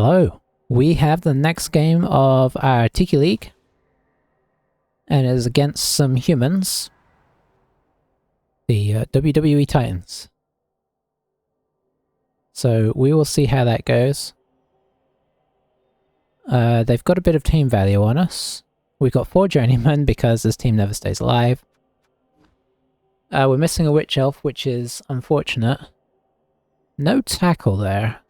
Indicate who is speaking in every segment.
Speaker 1: Hello. We have the next game of our Tiki League. And it is against some humans. The WWE Titans. So we will see how that goes. They've got a bit of team value on us. We've got 4 journeymen because this team never stays alive. We're missing a witch elf, which is unfortunate. No tackle there.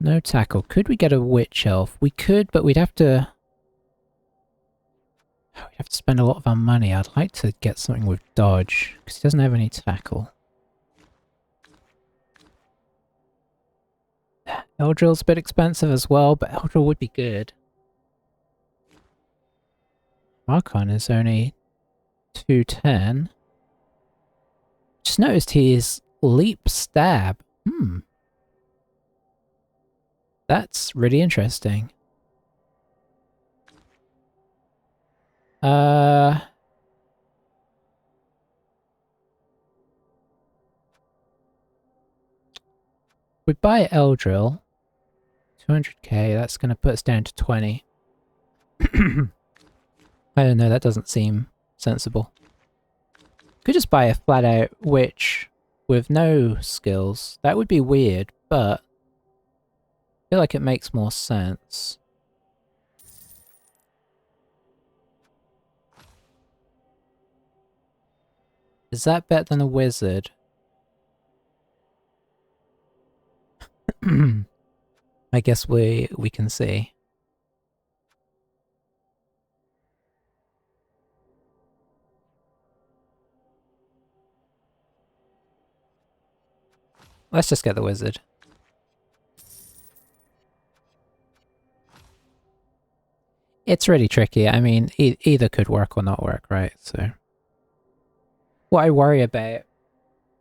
Speaker 1: No tackle. Could we get a witch elf? We could, but we'd have to... We'd have to spend a lot of our money. I'd like to get something with dodge, because he doesn't have any tackle. Eldril's a bit expensive as well, but Eldril would be good. Archon is only 210. Just noticed his leap stab. That's really interesting. We buy Eldril. 200k, that's going to put us down to 20. I don't know, that doesn't seem sensible. Could just buy a flat out witch with no skills. That would be weird, but I feel like it makes more sense. Is that better than a wizard? I guess we can see. Let's just get the wizard. It's really tricky. I mean, either could work or not work, right? So, what I worry about...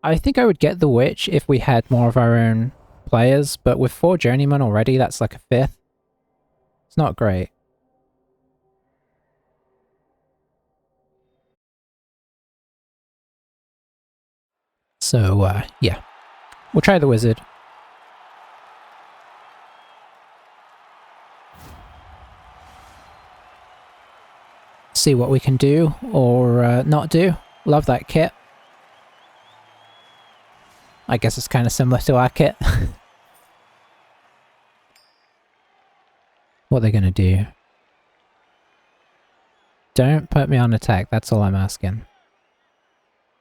Speaker 1: I think I would get the witch if we had more of our own players, but with 4 journeymen already, that's like a 5th. It's not great. So, yeah. We'll try the wizard. See what we can do, or not do. Love that kit. I guess it's kind of similar to our kit. What are they going to do? Don't put me on attack, that's all I'm asking.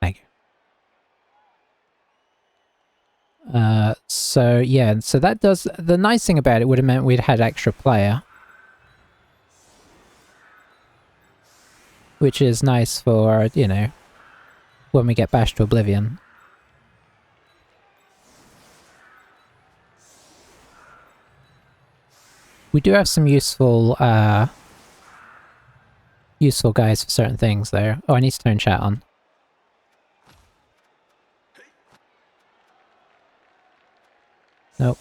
Speaker 1: Thank you. So yeah, so that does... The nice thing about it would have meant we'd had extra player. Which is nice for, you know, when we get bashed to oblivion. We do have some useful, useful guys for certain things there. Oh, I need to turn chat on. Nope.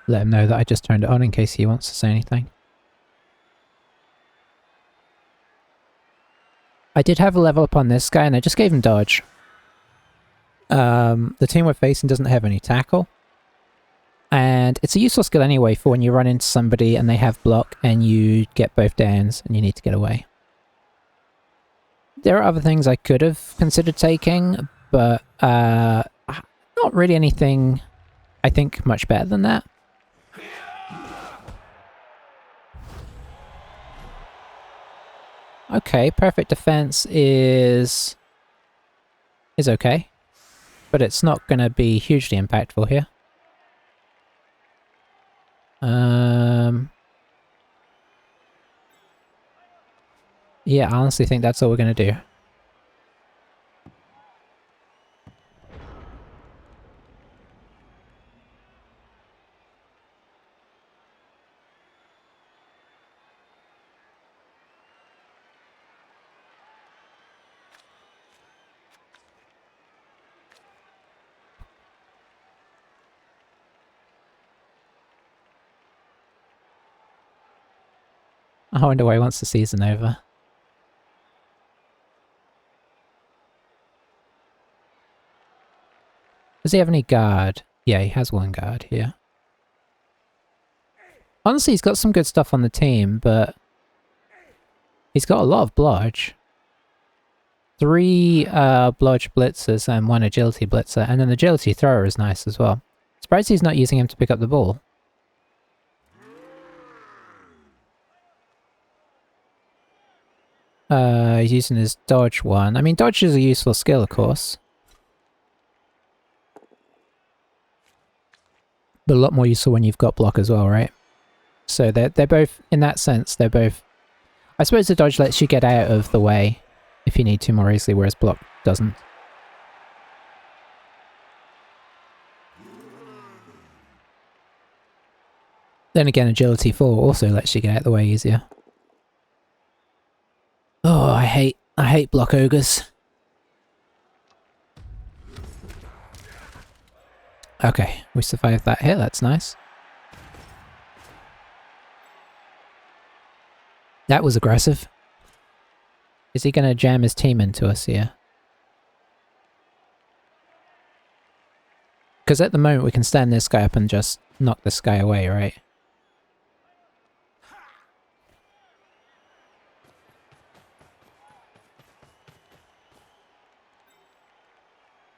Speaker 1: Let him know that I just turned it on in case he wants to say anything. I did have a level up on this guy and I just gave him dodge. The team we're facing doesn't have any tackle. And it's a useful skill anyway for when you run into somebody and they have block and you get both downs and you need to get away. There are other things I could have considered taking, but not really anything I think much better than that. Okay, perfect defense is okay, but it's not going to be hugely impactful here. Yeah, I honestly think that's all we're going to do. I wonder why he wants the season over. Does he have any guard? Yeah, he has one guard here. Honestly, he's got some good stuff on the team, but he's got a lot of blodge. 3 blodge blitzers and 1 agility blitzer, and an agility thrower is nice as well. Surprised he's not using him to pick up the ball. He's using his dodge one. I mean, dodge is a useful skill, of course. But a lot more useful when you've got block as well, right? So they're both, in that sense, they're both... I suppose the dodge lets you get out of the way if you need to more easily, whereas block doesn't. Then again, agility 4 also lets you get out of the way easier. Oh, I hate block ogres. Okay, we survived that hit, that's nice. That was aggressive. Is he gonna jam his team into us here? Because at the moment we can stand this guy up and just knock this guy away, right?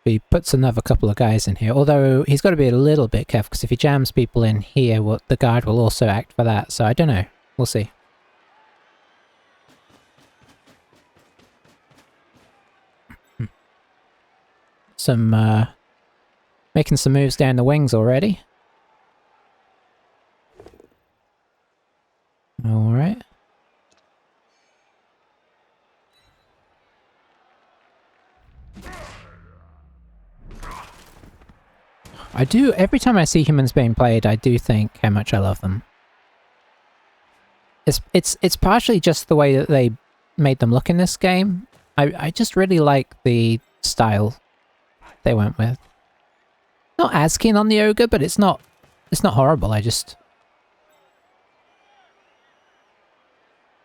Speaker 1: He puts another couple of guys in here, although he's got to be a little bit careful, because if he jams people in here, well, the guard will also act for that, so I don't know. We'll see. Making some moves down the wings already. Alright. Every time I see humans being played, I do think how much I love them. It's partially just the way that they made them look in this game. I just really like the style they went with. Not as keen on the ogre, but it's not horrible. The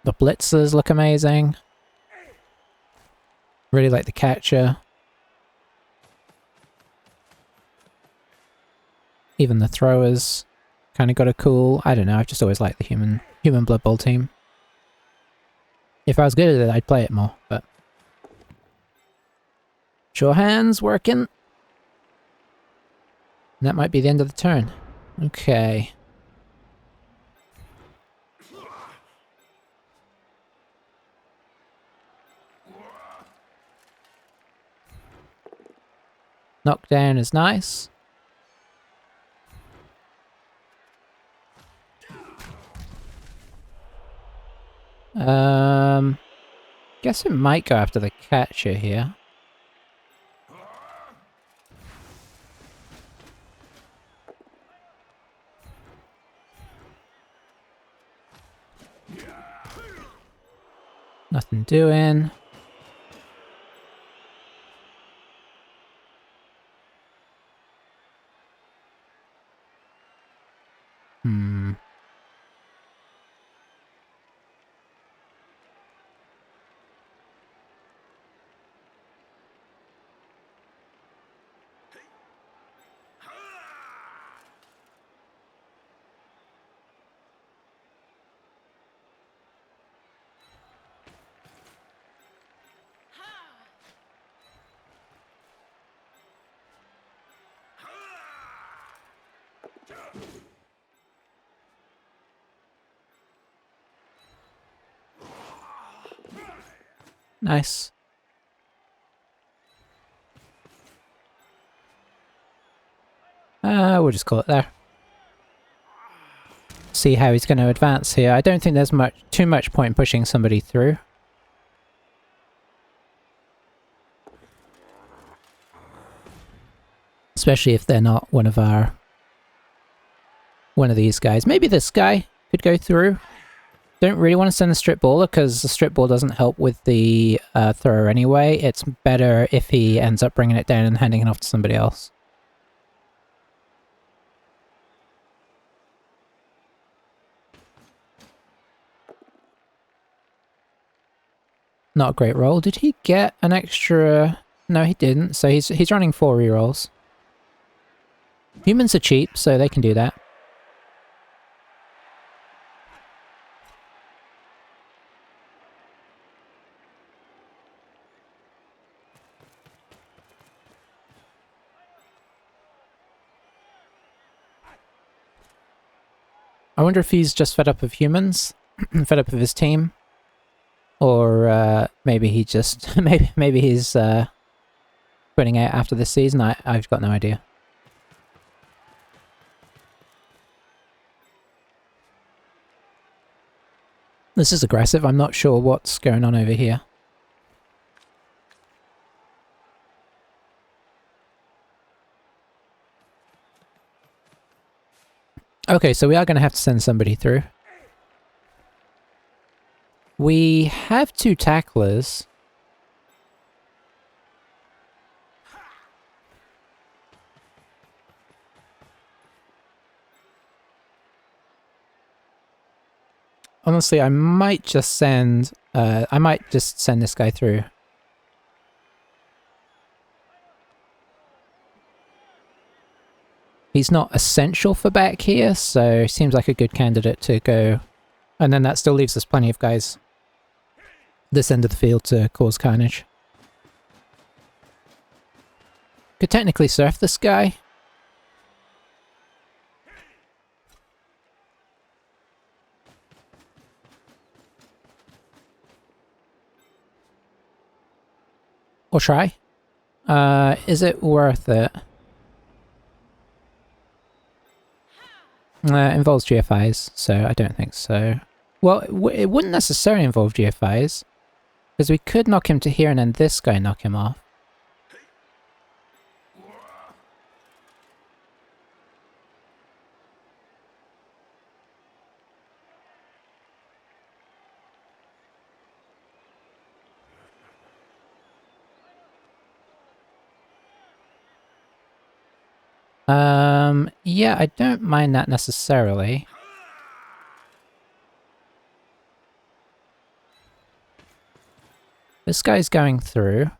Speaker 1: blitzers look amazing. Really like the catcher. Even the throwers kind of got a cool... I don't know, I've just always liked the human Blood Bowl team. If I was good at it, I'd play it more, but... Sure hands working. That might be the end of the turn. Okay. Knockdown is nice. Guess it might go after the catcher here. Nothing doing. Nice. We'll just call it there. See how he's going to advance here. I don't think there's too much point in pushing somebody through. Especially if they're not one of these guys. Maybe this guy could go through. Don't really want to send the strip baller because the strip ball doesn't help with the thrower anyway. It's better if he ends up bringing it down and handing it off to somebody else. Not a great roll. Did he get an extra... No, he didn't. So he's running 4 rerolls. Humans are cheap, so they can do that. I wonder if he's just fed up of humans, fed up of his team, or maybe he just maybe he's quitting out after this season. I've got no idea. This is aggressive. I'm not sure what's going on over here. Okay, so we are going to have to send somebody through. We have 2 tacklers. Honestly, I might just send this guy through. He's not essential for back here, so seems like a good candidate to go. And then that still leaves us plenty of guys this end of the field to cause carnage. Could technically surf this guy. Or try. Is it worth it? Involves GFIs, so I don't think so. Well, it wouldn't necessarily involve GFIs, because we could knock him to here and then this guy knock him off. Yeah, I don't mind that necessarily. This guy's going through.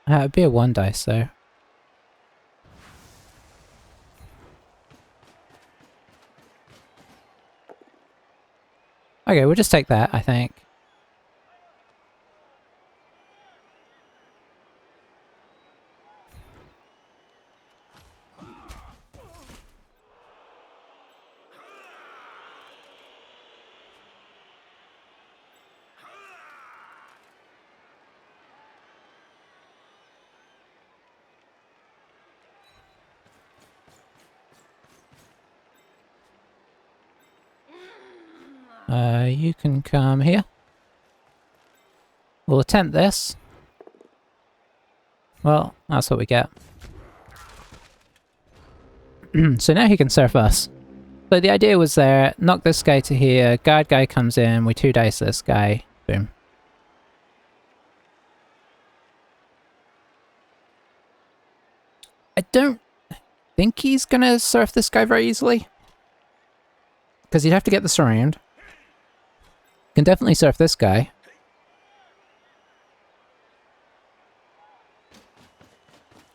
Speaker 1: It'd be a 1 dice though. Okay, we'll just take that, I think. You can come here. We'll attempt this. Well, that's what we get. So now he can surf us. So the idea was there, knock this guy to here, guard guy comes in, we 2 dice this guy, boom. I don't think he's gonna surf this guy very easily. Because he'd have to get this around. Can definitely surf this guy.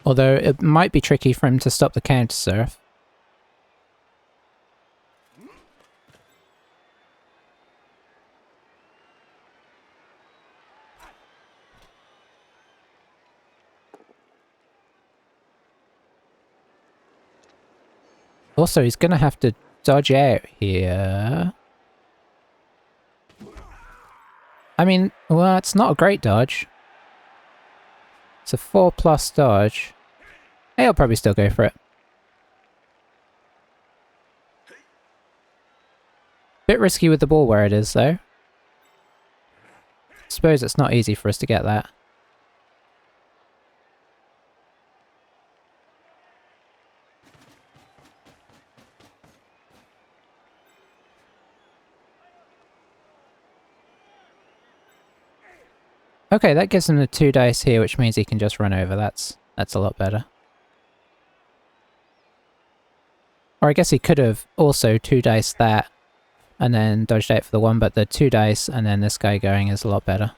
Speaker 1: Although it might be tricky for him to stop the counter surf. Also, he's gonna have to dodge out here. I mean, well, it's not a great dodge. It's a 4+ dodge. Hey, I'll probably still go for it. Bit risky with the ball where it is, though. suppose it's not easy for us to get that. Okay, that gives him the 2 dice here, which means he can just run over. That's a lot better. Or I guess he could have also 2 dice that and then dodged out for the 1, but the 2 dice and then this guy going is a lot better.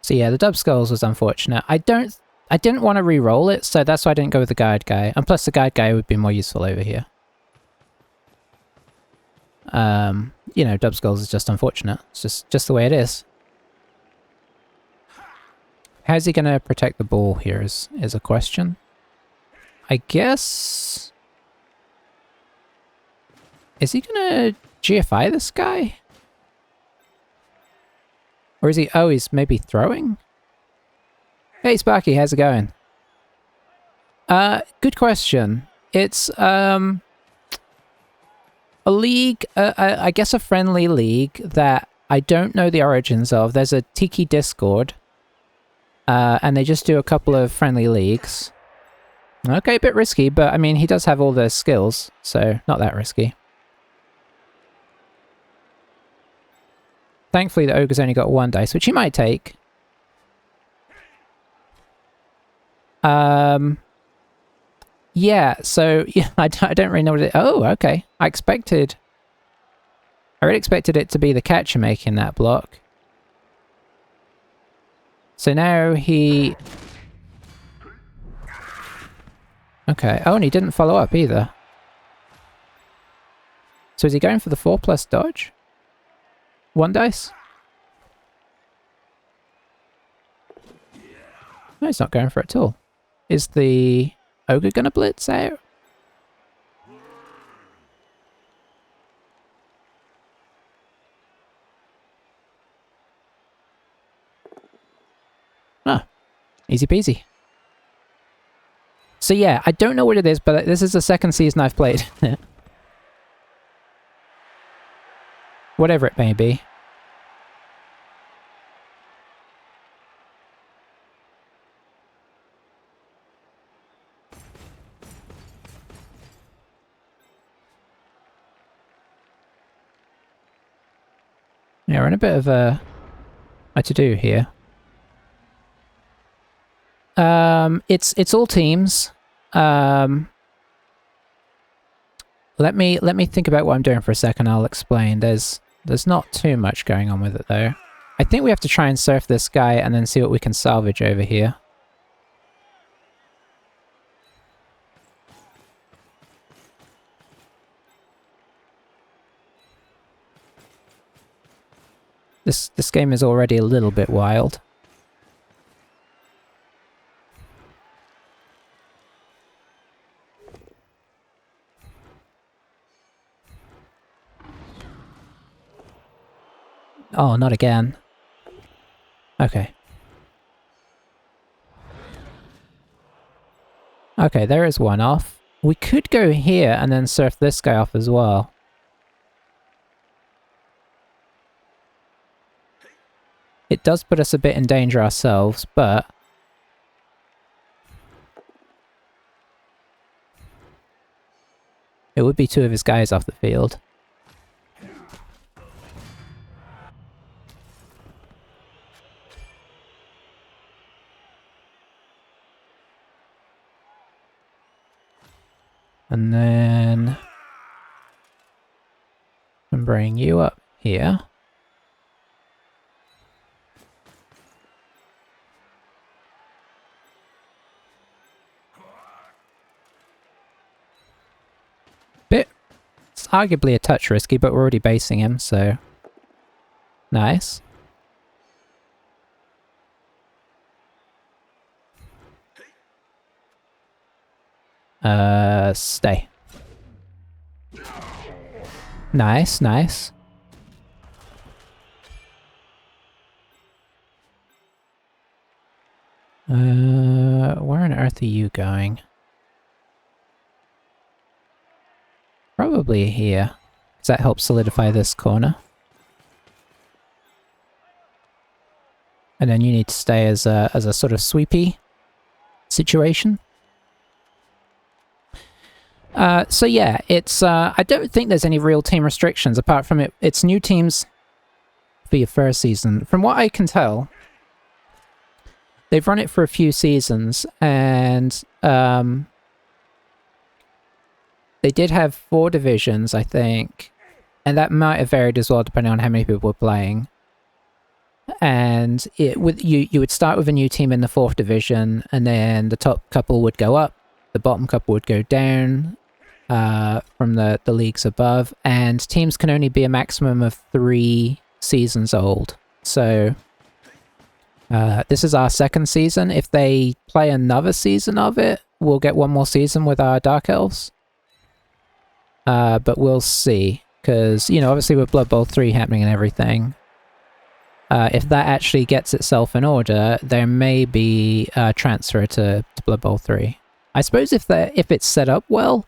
Speaker 1: So yeah, the dub skulls was unfortunate. I didn't want to re-roll it, so that's why I didn't go with the guide guy. And plus the guide guy would be more useful over here. You know, dub skulls is just unfortunate. It's just the way it is. How's he gonna protect the ball here is a question. I guess... Is he gonna GFI this guy? Or is he... Oh, he's maybe throwing? Hey Sparky, how's it going? Good question. It's, a league, I guess a friendly league that I don't know the origins of. There's a Tiki Discord. And they just do a couple of friendly leagues. Okay, a bit risky, but I mean, he does have all the skills, so not that risky. Thankfully, the ogre's only got 1 dice, which he might take. Yeah, so yeah, I don't really know what it... Oh, okay. I really expected it to be the catcher making that block. So now he... Okay. Oh, and he didn't follow up either. So is he going for the 4+ dodge? 1 dice? No, he's not going for it at all. Is the ogre gonna blitz out? Ah, easy peasy. So yeah, I don't know what it is, but this is the second season I've played. Whatever it may be. Yeah, we're in a bit of a to-do here. It's all teams. Let me think about what I'm doing for a second. I'll explain. There's not too much going on with it though. I think we have to try and surf this guy and then see what we can salvage over here. This game is already a little bit wild. Oh, not again. Okay. Okay, there is one off. We could go here and then surf this guy off as well. It does put us a bit in danger ourselves, but... It would be 2 of his guys off the field. And then... I'm bringing you up here. It's arguably a touch risky, but we're already basing him, so... Nice. Stay. Nice, nice. Where on earth are you going? probably here, because that helps solidify this corner. And then you need to stay as a sort of sweepy situation. So yeah, it's I don't think there's any real team restrictions apart from it's new teams for your first season. From what I can tell, they've run it for a few seasons, and they did have 4 divisions, I think, and that might have varied as well depending on how many people were playing. And you would start with a new team in the 4th division, and then the top couple would go up, the bottom couple would go down from the leagues above, and teams can only be a maximum of 3 seasons old. So this is our 2nd season. If they play another season of it, we'll get 1 more season with our Dark Elves. But we'll see, because, you know, obviously with Blood Bowl 3 happening and everything, if that actually gets itself in order, there may be a transfer to Blood Bowl 3. I suppose if it's set up well,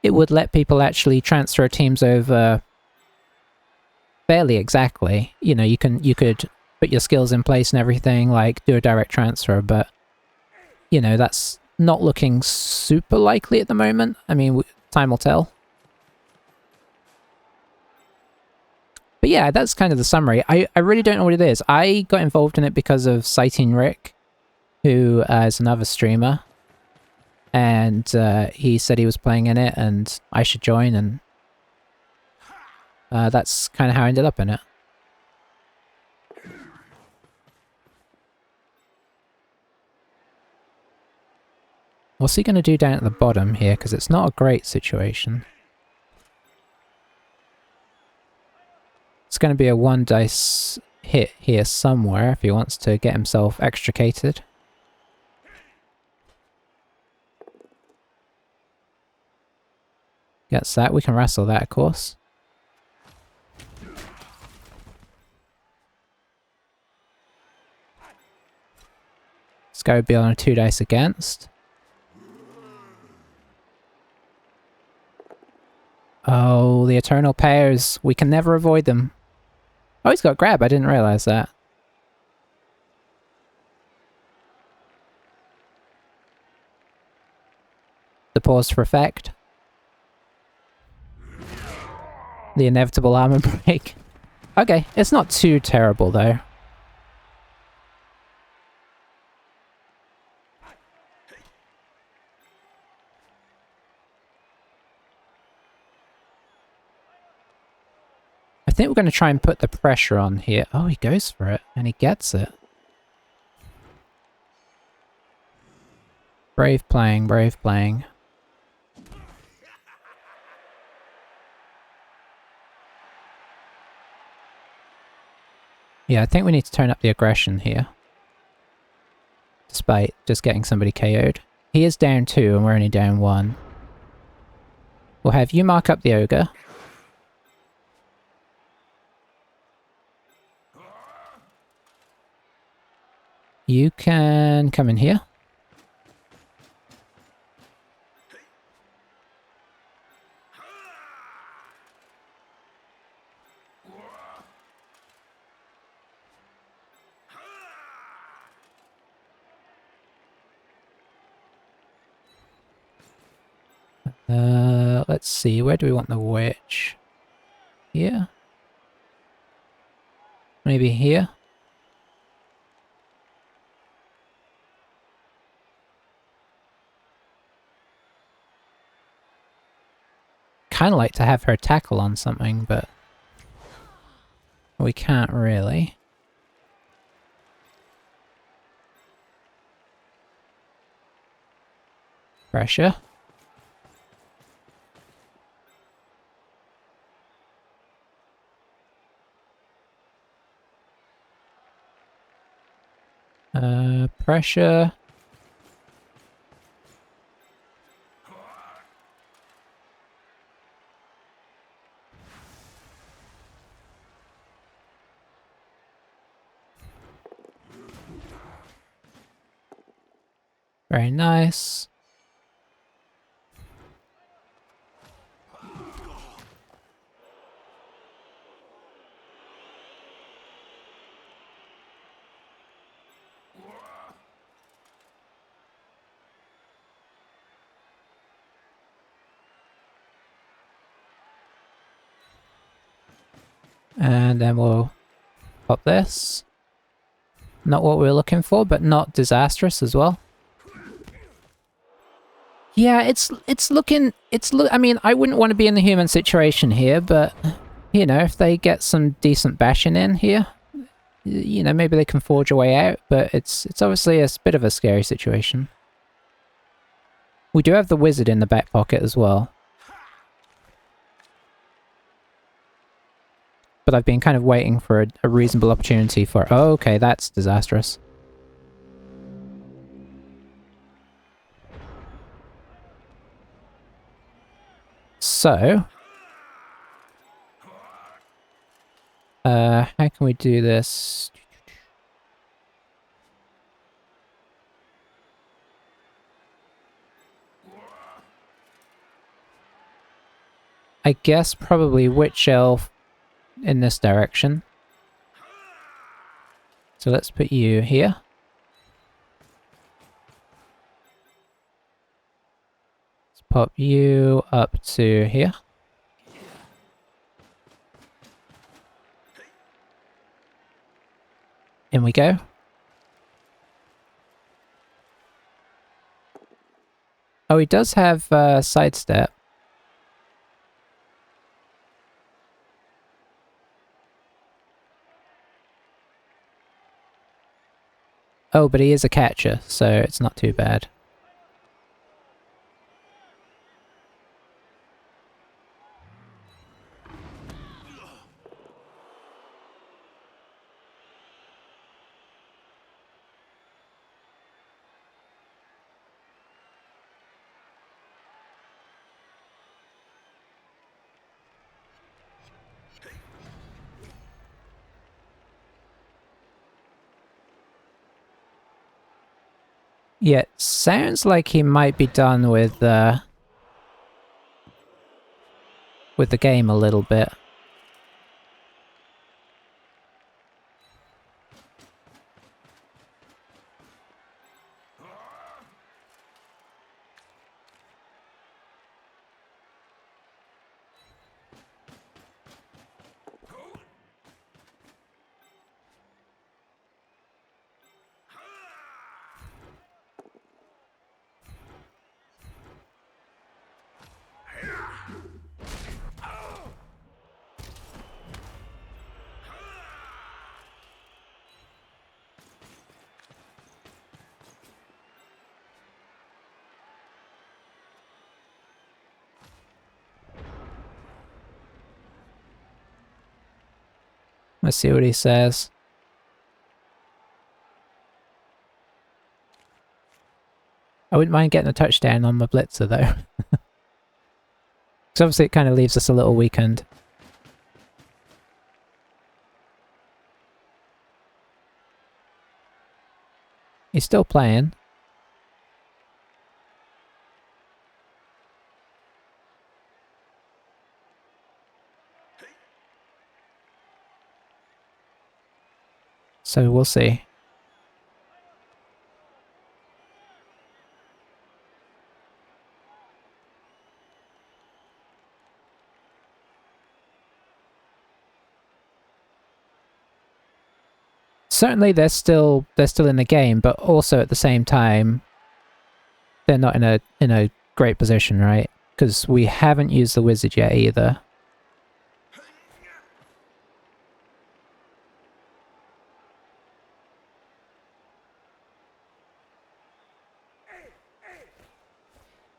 Speaker 1: it would let people actually transfer teams over fairly exactly. You know, you could put your skills in place and everything, like do a direct transfer, but, you know, that's not looking super likely at the moment. I mean, time will tell. But yeah, that's kind of the summary. I really don't know what it is. I got involved in it because of Sighting Rick, who is another streamer. And he said he was playing in it and I should join, and that's kind of how I ended up in it. What's he going to do down at the bottom here? Because it's not a great situation. It's going to be a 1 dice hit here somewhere if he wants to get himself extricated. Gets that. We can wrestle that, of course. This guy would be on a 2 dice against. Oh, the eternal pairs. We can never avoid them. Oh, he's got grab. I didn't realize that. The pause for effect. The inevitable armor break. Okay, it's not too terrible though. I think we're going to try and put the pressure on here. Oh, he goes for it, and he gets it. Brave playing, brave playing. Yeah, I think we need to turn up the aggression here. Despite just getting somebody KO'd. He is down 2 and we're only down 1. We'll have you mark up the ogre. You can come in here. Let's see, where do we want the witch? Here? Maybe here? Kind of like to have her tackle on something, but we can't really. Pressure. Pressure. Very nice. And then we'll pop this. Not what we were looking for, but not disastrous as well. Yeah, I mean, I wouldn't want to be in the human situation here, but, you know, if they get some decent bashing in here, you know, maybe they can forge a way out, but it's obviously a bit of a scary situation. We do have the wizard in the back pocket as well. But I've been kind of waiting for a reasonable opportunity for... Oh, okay, that's disastrous. So... how can we do this? I guess probably witch elf in this direction. So let's put you here. Let's pop you up to here. In we go. Oh, he does have sidestep. Oh, but he is a catcher, so it's not too bad. Yeah, it sounds like he might be done with the game a little bit. Let's see what he says. I wouldn't mind getting a touchdown on my blitzer, though. Because obviously it kind of leaves us a little weakened. He's still playing. So we'll see. Certainly they're still in the game, but also at the same time they're not in a great position, right? Because we haven't used the wizard yet either.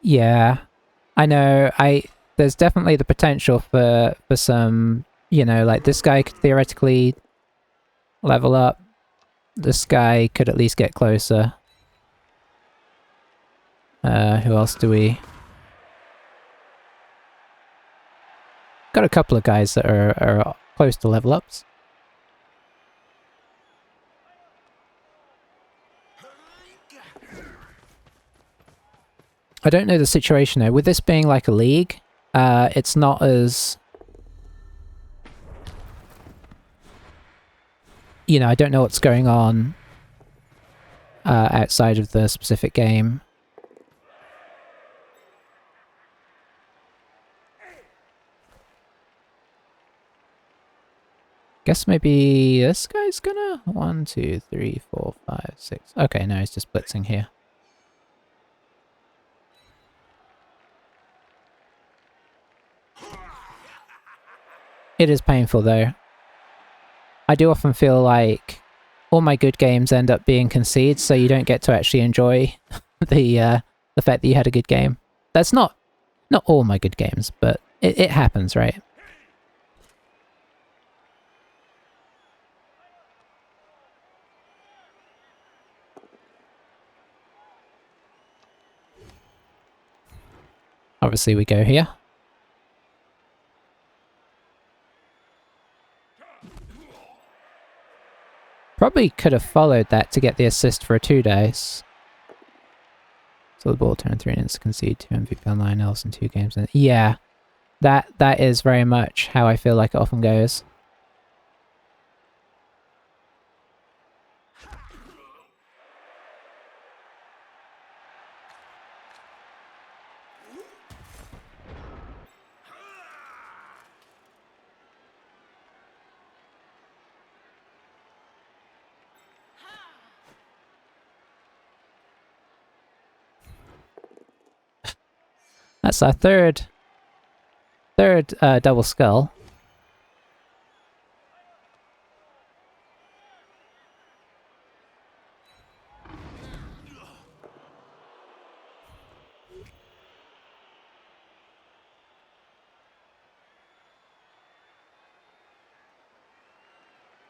Speaker 1: Yeah, I know. There's definitely the potential for some, you know, like this guy could theoretically level up. This guy could at least get closer. Who else do we... Got a couple of guys that are close to level ups. I don't know the situation though. With this being like a league, it's not as... You know, I don't know what's going on outside of the specific game. Guess maybe this guy's gonna... 1, 2, 3, 4, 5, 6... Okay, no, he's just blitzing here. It is painful though. I do often feel like all my good games end up being conceded, so you don't get to actually enjoy the fact that you had a good game. That's not all my good games, but it happens, right? Obviously we go here. Probably could have followed that to get the assist for a 2 dice. So the ball turned 3 innings to concede 2 MVP online, else in 2 games. And yeah, that is very much how I feel like it often goes. That's our third double skull.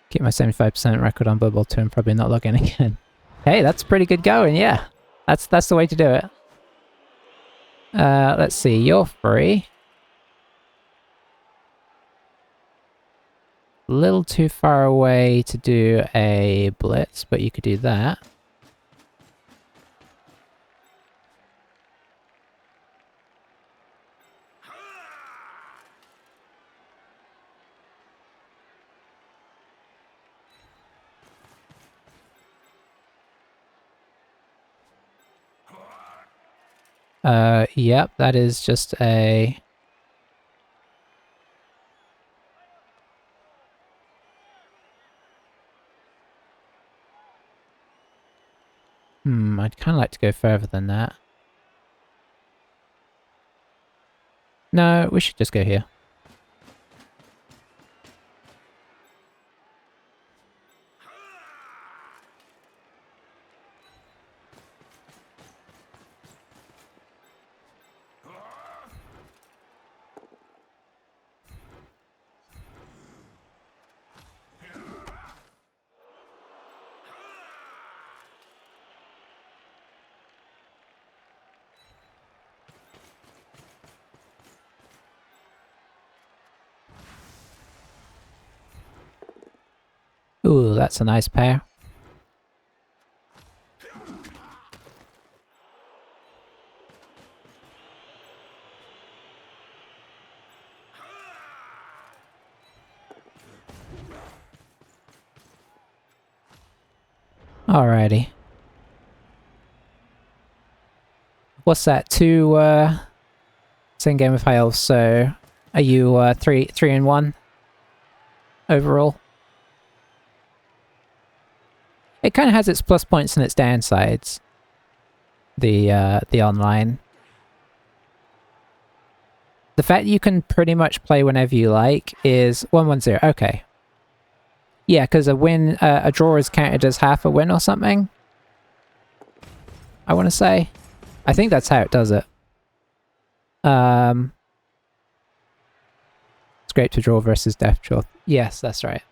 Speaker 1: Keep my 75% record on Blood Bowl 2 and probably not log in again. Hey, that's pretty good going, yeah. That's the way to do it. Let's see, you're free. A little too far away to do a blitz, but you could do that. Yep, that is just a... I'd kind of like to go further than that. No, we should just go here. Ooh, that's a nice pair. Alrighty. What's that? 2, same game with high elves, so are you 3 and 1 overall? It kind of has its plus points and its downsides. The online. The fact you can pretty much play whenever you like is 1-1-0. Okay. Yeah, because a draw is counted as half a win or something. I want to say. I think that's how it does it. Scrape to draw versus death draw. Yes, that's right.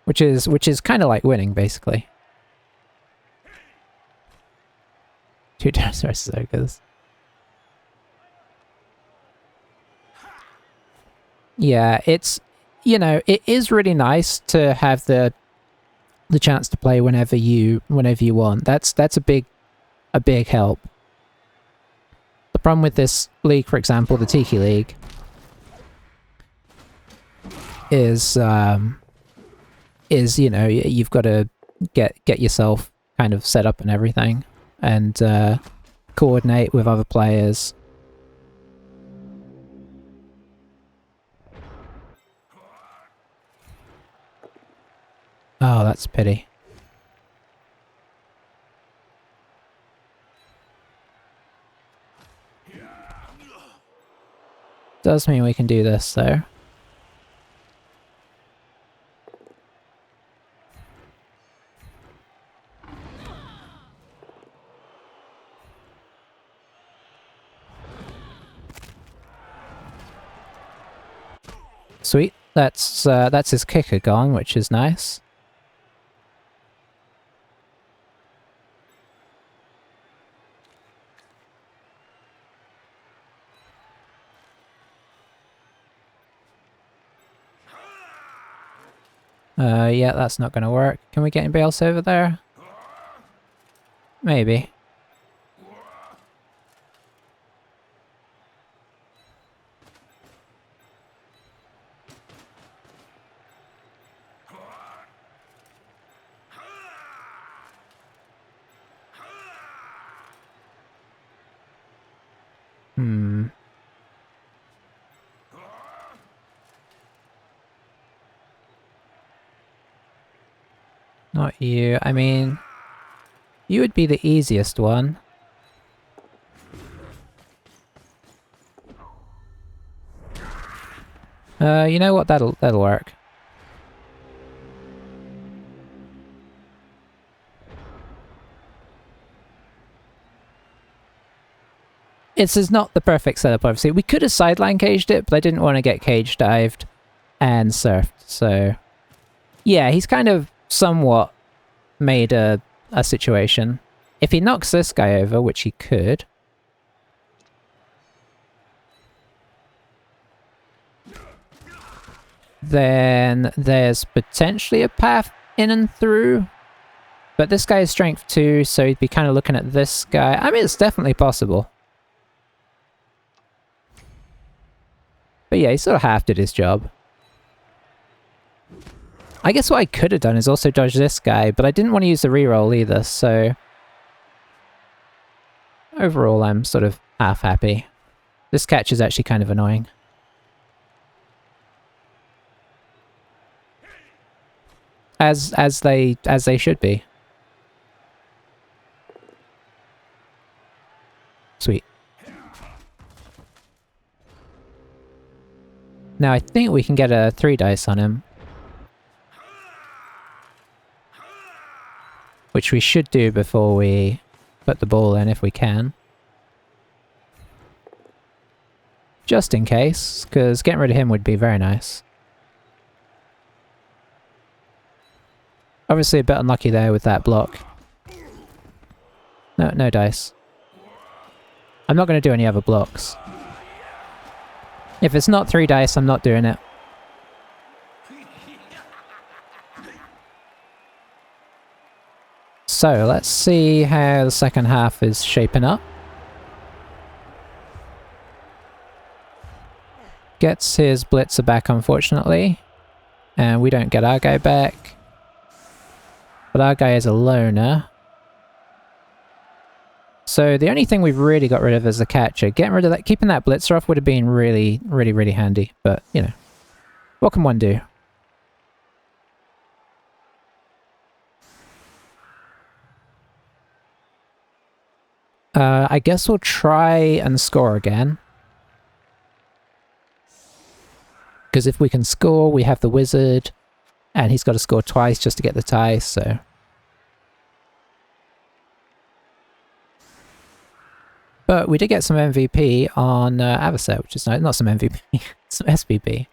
Speaker 1: Which is kind of like winning, basically. 2 turns versus ogres. Yeah, it's, you know, it is really nice to have the chance to play whenever you want. That's a big help. The problem with this league, for example, the Tiki League, is you know, you've got to get yourself kind of set up and everything, and coordinate with other players. Oh, that's a pity. Does mean we can do this, though. Sweet. That's his kicker gone, which is nice. Yeah, that's not gonna work. Can we get anybody else over there? Maybe. Hmm. Not you. I mean, you would be the easiest one. You know what? That'll work. This is not the perfect setup, obviously. We could have sideline caged it, but I didn't want to get cage dived and surfed, so... Yeah, he's kind of somewhat made a situation. If he knocks this guy over, which he could... then there's potentially a path in and through. But this guy is strength 2, so he'd be kind of looking at this guy. I mean, it's definitely possible. But yeah, he sort of half did his job. I guess what I could have done is also dodge this guy, but I didn't want to use the reroll either, so... Overall, I'm sort of half happy. This catch is actually kind of annoying. As they should be. Sweet. Now I think we can get a 3 dice on him. Which we should do before we put the ball in if we can. Just in case, because getting rid of him would be very nice. Obviously a bit unlucky there with that block. No dice. I'm not going to do any other blocks. If it's not 3 dice, I'm not doing it. So, let's see how the second half is shaping up. Gets his blitzer back, unfortunately. And we don't get our guy back. But our guy is a loner. So the only thing we've really got rid of is the catcher. Getting rid of that, keeping that blitzer off would have been really, really handy. But, you know, what can one do? I guess we'll try and score again. Because if we can score, we have the wizard. And he's got to score twice just to get the tie, so... But we did get some MVP on Avocet, which is nice. Not some MVP, some SPP.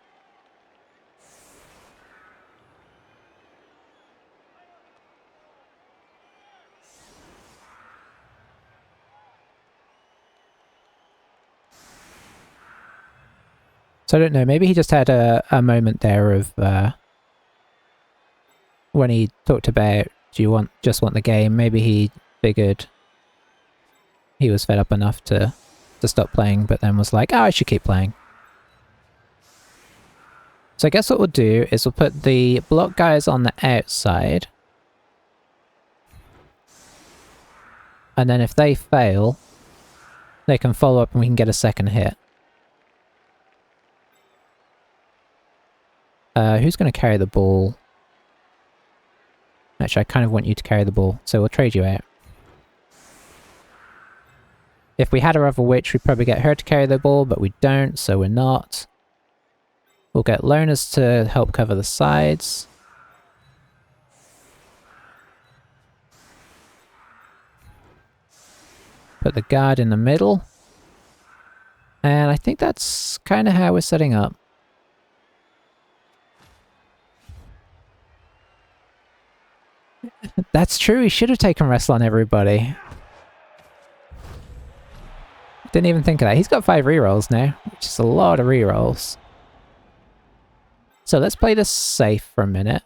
Speaker 1: So I don't know, maybe he just had a moment there of when he talked about, do you just want the game? Maybe he figured he was fed up enough to stop playing, but then was like, oh, I should keep playing. So I guess what we'll do is we'll put the block guys on the outside. And then if they fail, they can follow up and we can get a second hit. Who's going to carry the ball? Actually, I kind of want you to carry the ball, so we'll trade you out. If we had our other witch, we'd probably get her to carry the ball, but we don't, so we're not. We'll get loners to help cover the sides. Put the guard in the middle. And I think that's kind of how we're setting up. That's true, he should have taken wrestle on everybody. Didn't even think of that. He's got 5 rerolls now, which is a lot of rerolls. So let's play this safe for a minute.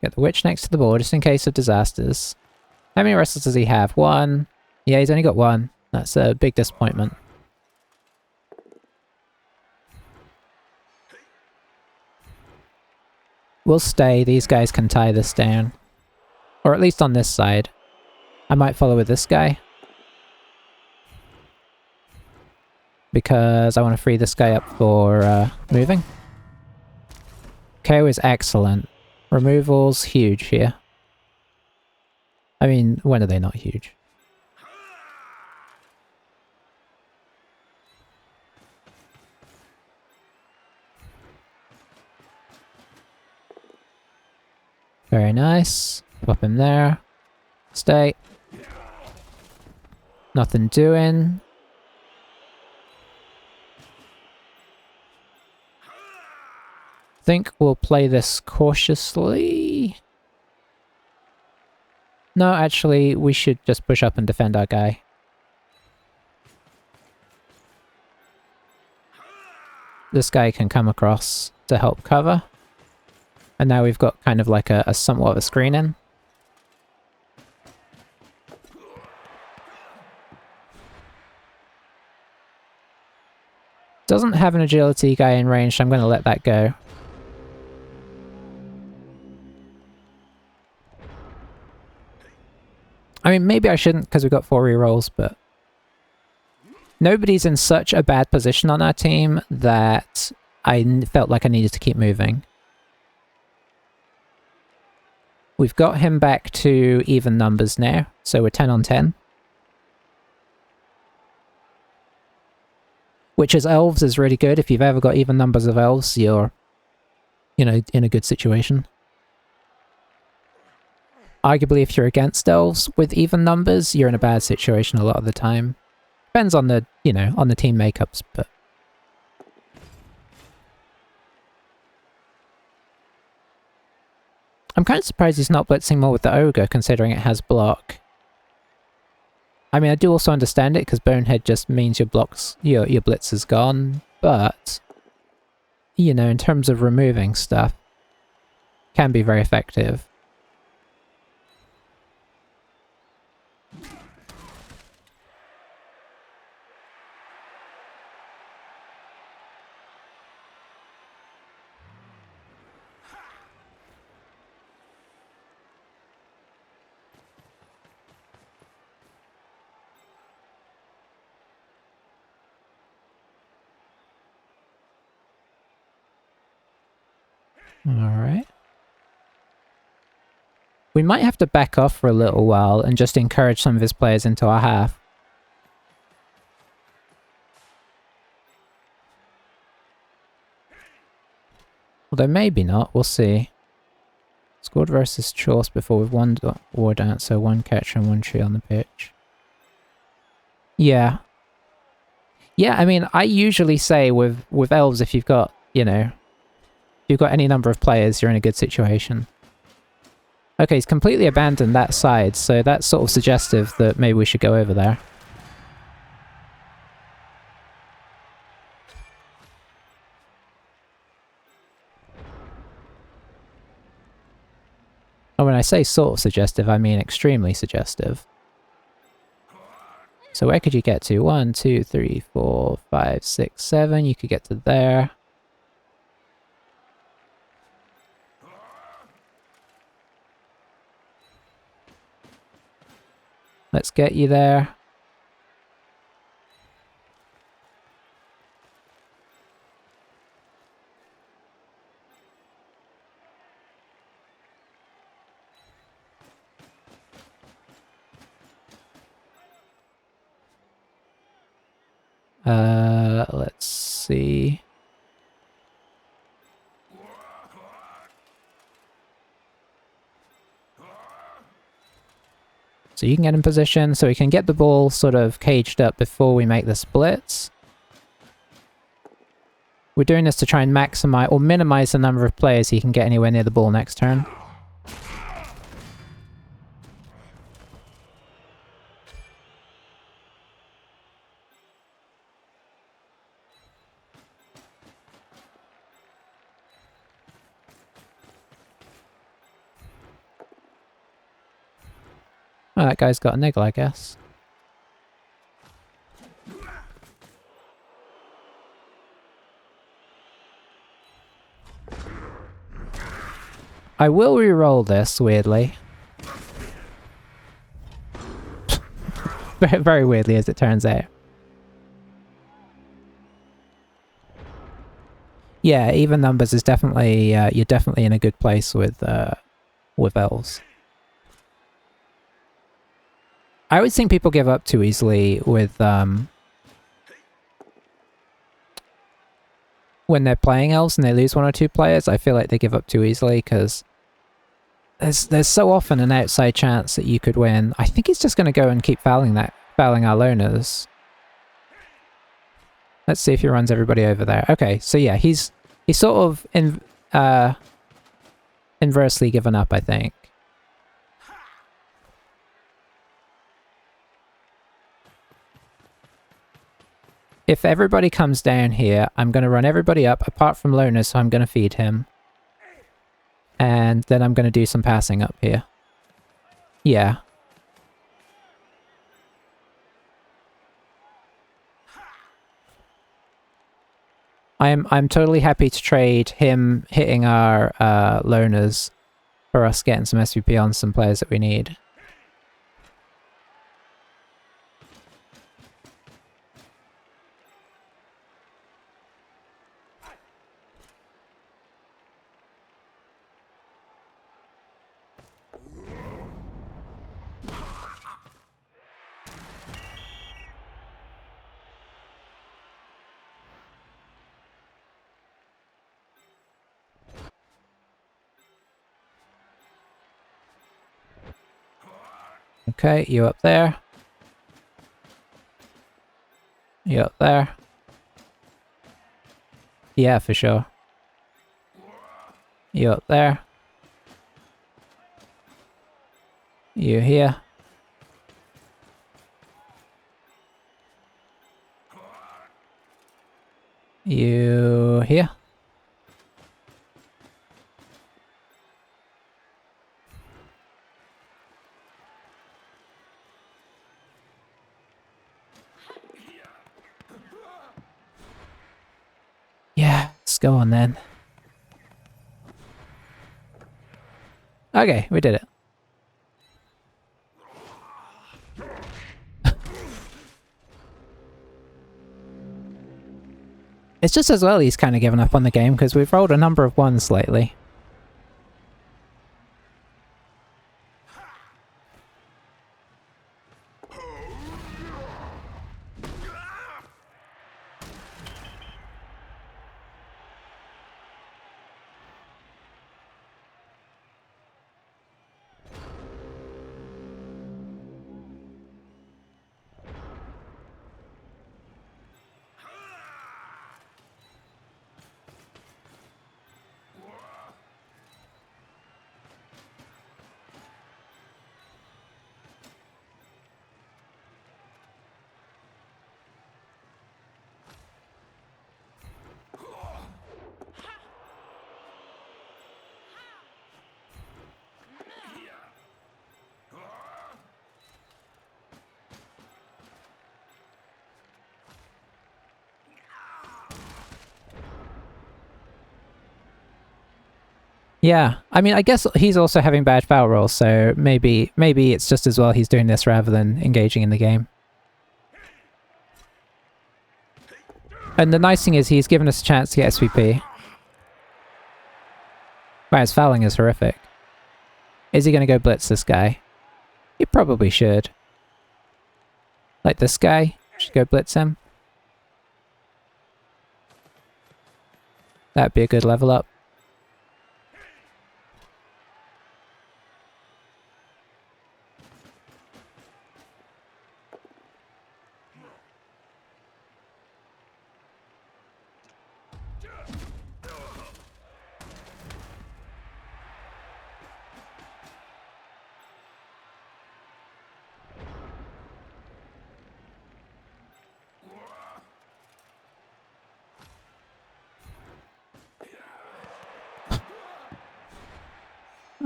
Speaker 1: Get the witch next to the board just in case of disasters. How many wrestles does he have? 1. Yeah, he's only got 1. That's a big disappointment. We'll stay. These guys can tie this down. Or at least on this side. I might follow with this guy. Because I want to free this guy up for moving. KO is excellent. Removal's huge here. I mean, when are they not huge? Very nice. Pop him there. Stay. Nothing doing. Think we'll play this cautiously. No, actually, we should just push up and defend our guy. This guy can come across to help cover. And now we've got kind of like a somewhat of a screen in. Doesn't have an agility guy in range, so I'm going to let that go. I mean, maybe I shouldn't because we've got 4 rerolls, but... Nobody's in such a bad position on our team that I felt like I needed to keep moving. We've got him back to even numbers now, so we're 10 on 10. Which as elves is really good. If you've ever got even numbers of elves, you're, you know, in a good situation. Arguably, if you're against elves with even numbers, you're in a bad situation a lot of the time. Depends on the, you know, on the team makeups, but... I'm kind of surprised he's not blitzing more with the ogre, considering it has block. I mean, I do also understand it, because bonehead just means your blocks, your blitz is gone, but... You know, in terms of removing stuff, can be very effective. Alright. We might have to back off for a little while and just encourage some of his players into our half. Although maybe not, we'll see. Squad versus Chorse before with 1 war dancer, 1 catcher and 1 tree on the pitch. Yeah. Yeah, I mean, I usually say with elves, if you've got, you know, if you've got any number of players, you're in a good situation. Okay, he's completely abandoned that side, so that's sort of suggestive that maybe we should go over there. And when I say sort of suggestive, I mean extremely suggestive. So where could you get to? 1, 2, 3, 4, 5, 6, 7. You could get to there. Let's get you there. Let's see. So you can get in position so we can get the ball sort of caged up before we make the splits. We're doing this to try and maximize or minimize the number of players he can get anywhere near the ball next turn. Oh, that guy's got a niggle, I guess. I will re-roll this, weirdly. Very weirdly, as it turns out. Yeah, even numbers is definitely, you're definitely in a good place with elves. I always think people give up too easily with, when they're playing elves and they lose one or two players. I feel like they give up too easily because there's so often an outside chance that you could win. I think he's just going to go and keep fouling our loners. Let's see if he runs everybody over there. Okay, so yeah, he's sort of inversely given up, I think. If everybody comes down here, I'm going to run everybody up, apart from loners, so I'm going to feed him. And then I'm going to do some passing up here. Yeah. I'm totally happy to trade him hitting our loners for us getting some SVP on some players that we need. Okay, you up there. You up there. Yeah, for sure. You up there. You here. You here. Yeah, let's go on then. Okay, we did it. It's just as well he's kind of given up on the game, because we've rolled a number of ones lately. Yeah, I mean, I guess he's also having bad foul rolls, so maybe it's just as well he's doing this rather than engaging in the game. And the nice thing is he's given us a chance to get SVP. Wow, his fouling is horrific. Is he going to go blitz this guy? He probably should. Like this guy? Should go blitz him? That'd be a good level up.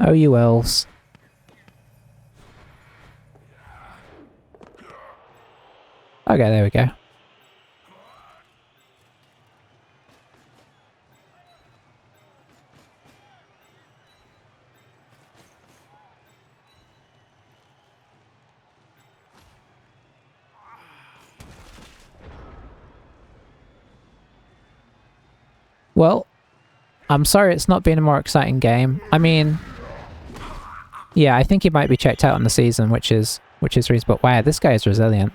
Speaker 1: Oh, you elves. Okay, there we go. Well, I'm sorry it's not been a more exciting game. I mean, yeah, I think he might be checked out on the season, which is reasonable. Wow, this guy is resilient.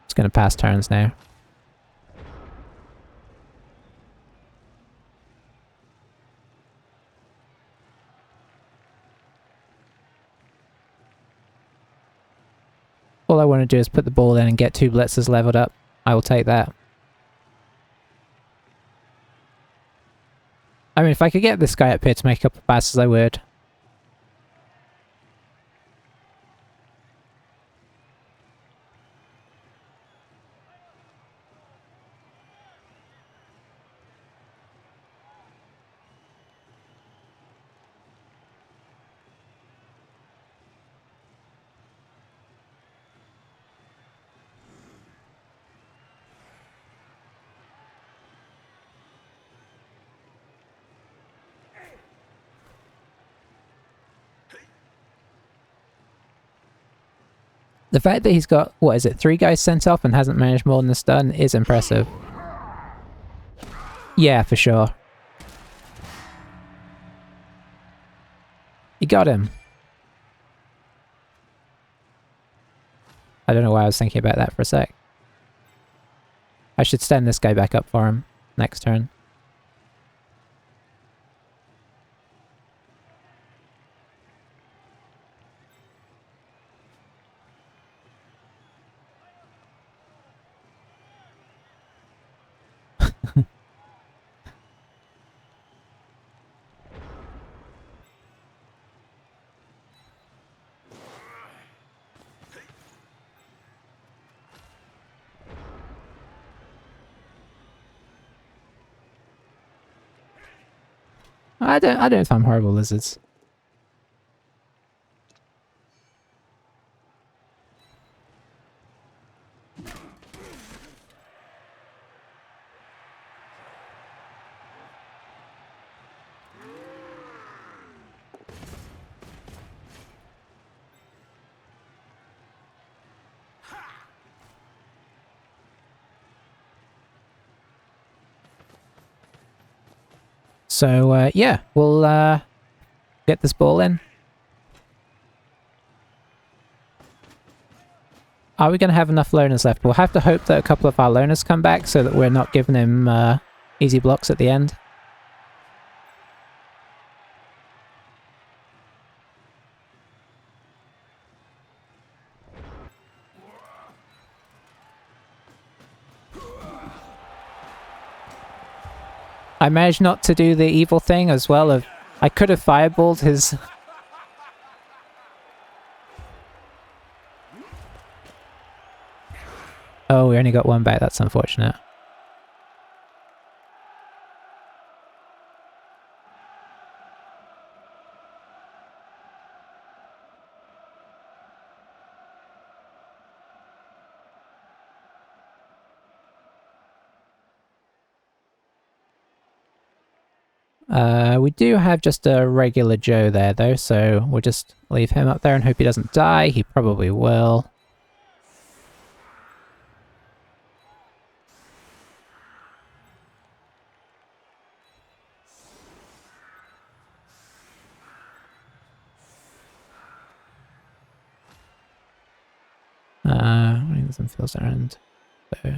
Speaker 1: It's gonna pass turns now. All I want to do is put the ball in and get 2 blitzers leveled up. I will take that. I mean, if I could get this guy up here to make a couple of passes, I would. The fact that he's got, what is it, 3 guys sent off and hasn't managed more than a stun is impressive. Yeah, for sure. You got him. I don't know why I was thinking about that for a sec. I should stand this guy back up for him next turn. I don't know if I'm horrible lizards. So, yeah, we'll get this ball in. Are we going to have enough loners left? We'll have to hope that a couple of our loners come back so that we're not giving him easy blocks at the end. I managed not to do the evil thing as well of I could have fireballed his... Oh, we only got 1 back, that's unfortunate. We do have just a regular Joe there though, so we'll just leave him up there and hope he doesn't die. He probably will. Running some fields around. So,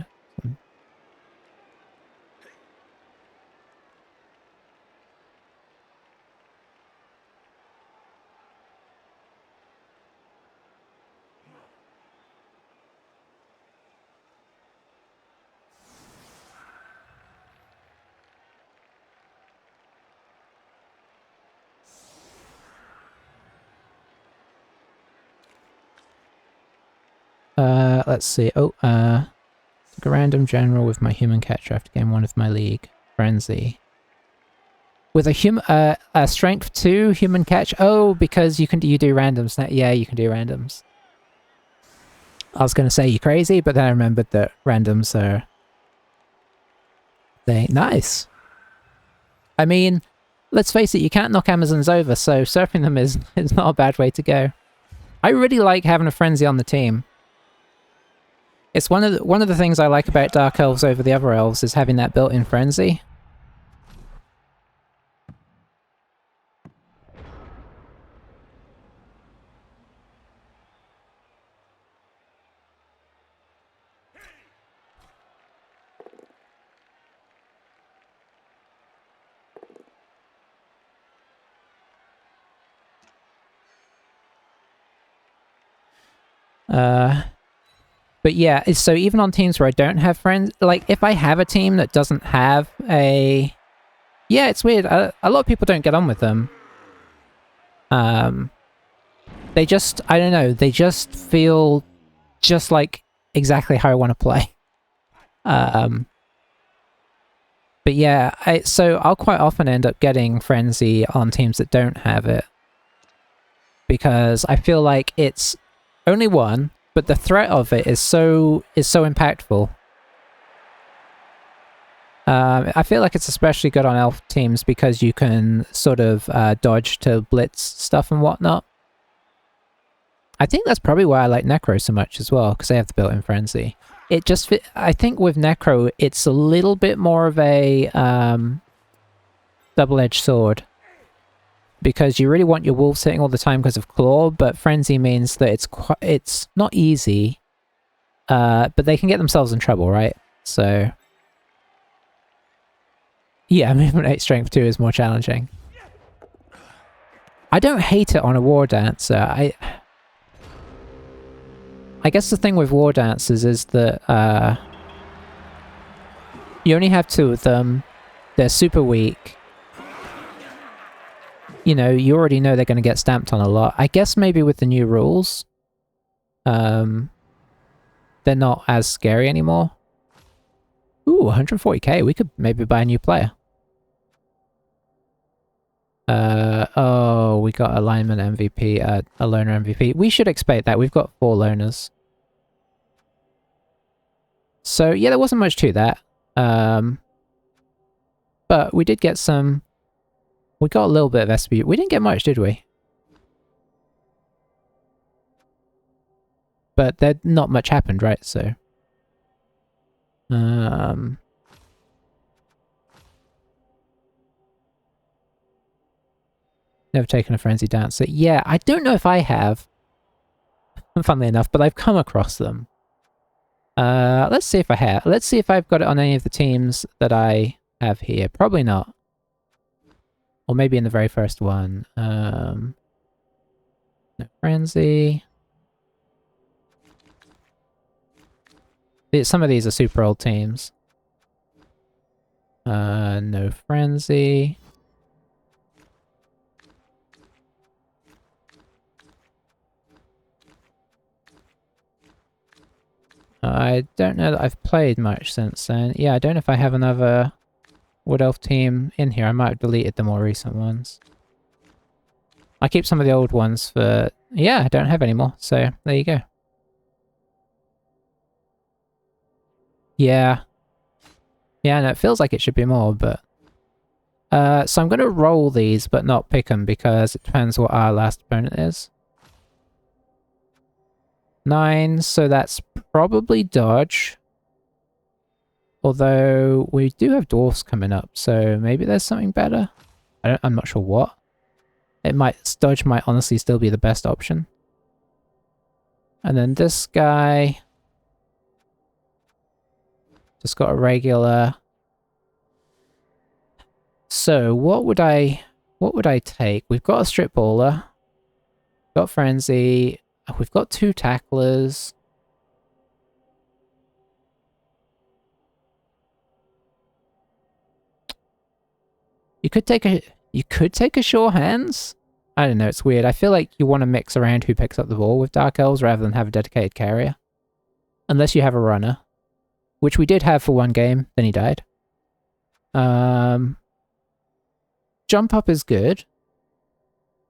Speaker 1: Let's see. Oh, a random general with my human catcher after game 1 of my league. Frenzy. With a strength 2 human catch. Oh, because you do randoms now. Yeah, you can do randoms. I was going to say you're crazy, but then I remembered that randoms are... Nice. I mean, let's face it, you can't knock Amazons over, so surfing them is not a bad way to go. I really like having a frenzy on the team. It's one of the things I like about Dark Elves over the other elves is having that built-in frenzy. But yeah, so even on teams where I don't have friends, like if I have a team that doesn't have a... Yeah, it's weird. A lot of people don't get on with them. They just, I don't know, they just feel just like exactly how I want to play. But yeah, so I'll quite often end up getting Frenzy on teams that don't have it. Because I feel like it's only one, but the threat of it is so impactful. I feel like it's especially good on elf teams because you can sort of dodge to blitz stuff and whatnot. I think that's probably why I like Necro so much as well, because they have the built-in frenzy. It just I think with Necro, it's a little bit more of a double-edged sword. Because you really want your wolves hitting all the time because of claw, but frenzy means that it's not easy, but they can get themselves in trouble, right? So yeah, movement 8 strength 2 is more challenging. I don't hate it on a war dancer. I guess the thing with war dancers is that you only have 2 of them. They're super weak. You know, you already know they're going to get stamped on a lot. I guess maybe with the new rules, they're not as scary anymore. Ooh, 140k. We could maybe buy a new player. Oh, we got alignment MVP, a loner MVP. We should expect that. We've got 4 loners. So, yeah, there wasn't much to that. But we did get some... We got a little bit of SB. We didn't get much, did we? But not much happened, right? So... Never taken a frenzy dancer. Yeah, I don't know if I have. Funnily enough, but I've come across them. Let's see if I have. Let's see if I've got it on any of the teams that I have here. Probably not. Or maybe in the very first one. No frenzy. Some of these are super old teams. No frenzy. I don't know that I've played much since then. Yeah, I don't know if I have another Wood Elf team in here. I might have deleted the more recent ones. I keep some of the old ones for... Yeah, I don't have any more, so there you go. Yeah. Yeah, no, it feels like it should be more, but... so I'm going to roll these, but not pick them, because it depends what our last opponent is. 9, so that's probably dodge. Although, we do have dwarfs coming up, so maybe there's something better? I'm not sure what. Dodge might honestly still be the best option. And then this guy... Just got a regular... So, what would I take? We've got a strip baller. Got frenzy. We've got 2 tacklers. You could take a sure hands? I don't know, it's weird. I feel like you want to mix around who picks up the ball with Dark Elves rather than have a dedicated carrier. Unless you have a runner. Which we did have for one game, then he died. Jump up is good.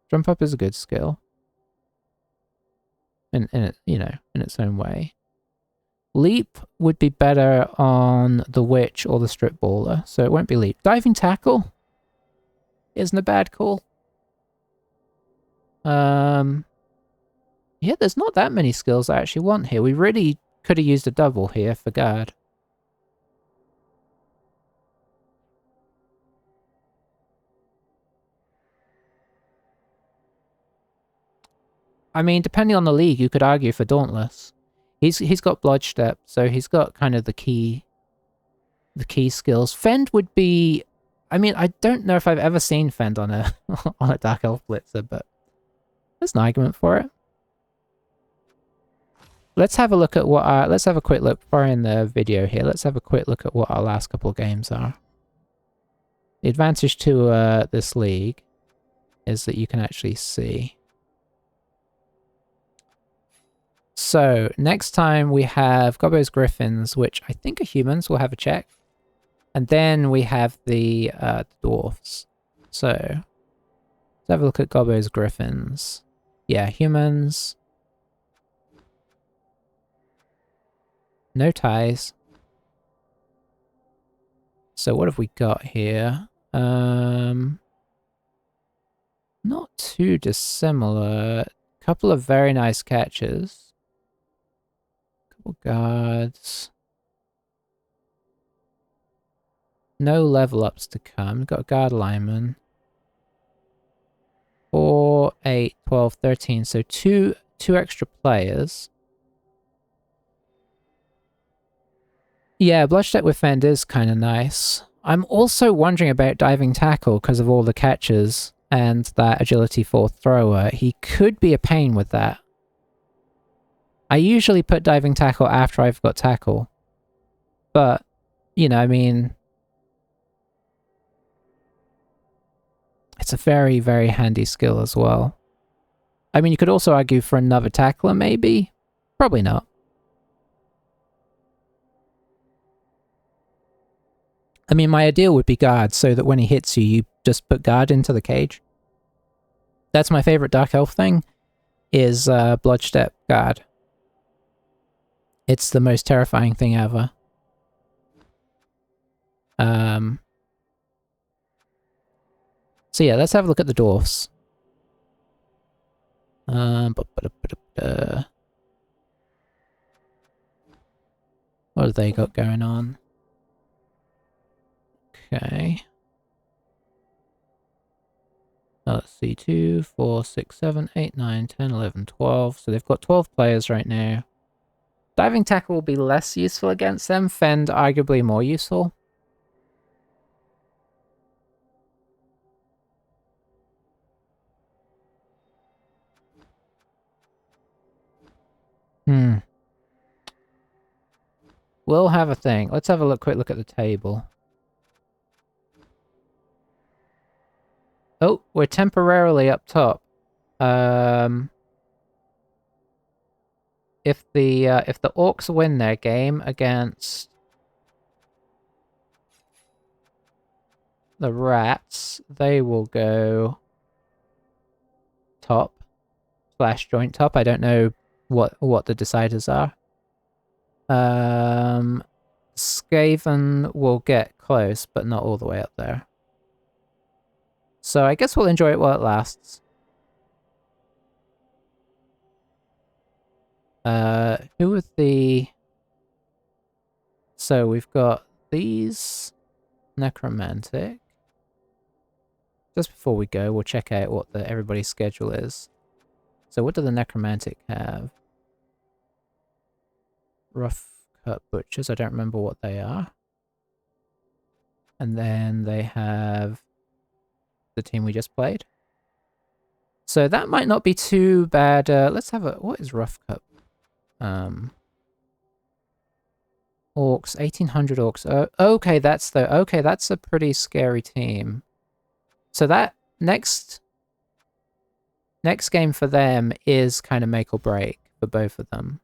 Speaker 1: Jump up is a good skill. In it, you know, in its own way. Leap would be better on the witch or the strip baller, so it won't be leap. Diving tackle isn't a bad call. Yeah, there's not that many skills I actually want here. We really could have used a double here for guard. I mean, depending on the league, you could argue for Dauntless. He's got Bloodstep, so he's got kind of the key skills. Fend would be, I mean, I don't know if I've ever seen Fend on a on a Dark Elf Blitzer, but there's an argument for it. Let's have a look at what our, let's have a quick look before I end the video here. Let's have a quick look at what our last couple of games are. The advantage to this league is that you can actually see. So, next time we have Gobbo's Griffins, which I think are humans. We'll have a check. And then we have the dwarfs. So, let's have a look at Gobbo's Griffins. Yeah, humans. No ties. So what have we got here? Not too dissimilar. Couple of very nice catches. Couple guards. No level ups to come. Got a guard lineman. 4, 8, 12, 13. So two extra players. Yeah, Bloodstep with Fend is kind of nice. I'm also wondering about Diving Tackle because of all the catches and that Agility 4 thrower. He could be a pain with that. I usually put Diving Tackle after I've got Tackle. But, you know, I mean, it's a very, very handy skill as well. I mean, you could also argue for another Tackler, maybe? Probably not. I mean, my ideal would be guard, so that when he hits you, you just put guard into the cage. That's my favorite Dark Elf thing, is Bloodstep guard. It's the most terrifying thing ever. So yeah, let's have a look at the dwarfs. What have they got going on? Okay. Let's see, 2, 4, 6, 7, 8, 9, 10, 11, 12. So they've got 12 players right now. Diving Tackle will be less useful against them. Fend, arguably more useful. We'll have a thing. Let's have a quick look at the table. Oh, we're temporarily up top. If the Orcs win their game against the Rats, they will go top / joint top. I don't know what the deciders are. Skaven will get close, but not all the way up there. So I guess we'll enjoy it while it lasts. Who are the... So we've got these Necromantic. Just before we go, we'll check out what everybody's schedule is. So what do the Necromantic have? Rough Cut Butchers, I don't remember what they are. And then they have the team we just played. So that might not be too bad. Let's have a... What is Rough Cut? Orcs, 1800 Orcs. Okay, that's a pretty scary team. So that next game for them is kind of make or break for both of them.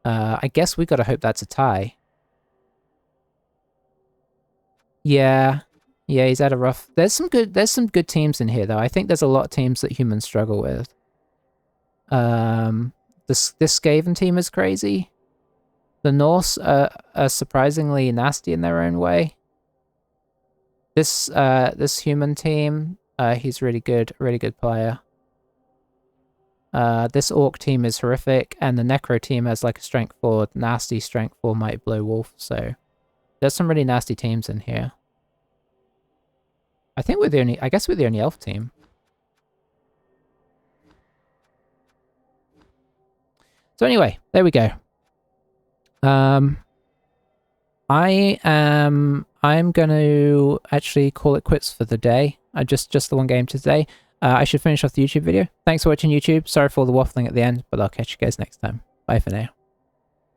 Speaker 1: I guess we gotta hope that's a tie. Yeah. Yeah, he's had a rough... There's some good teams in here, though. I think there's a lot of teams that humans struggle with. This Skaven team is crazy. The Norse are surprisingly nasty in their own way. This human team, he's really good player. This orc team is horrific, and the necro team has like a strength 4, nasty strength 4 mighty blow wolf. So there's some really nasty teams in here. I think I guess we're the only elf team. So anyway, there we go. I'm going to actually call it quits for the day. Just the one game today. I should finish off the YouTube video. Thanks for watching, YouTube. Sorry for all the waffling at the end, but I'll catch you guys next time. Bye for now.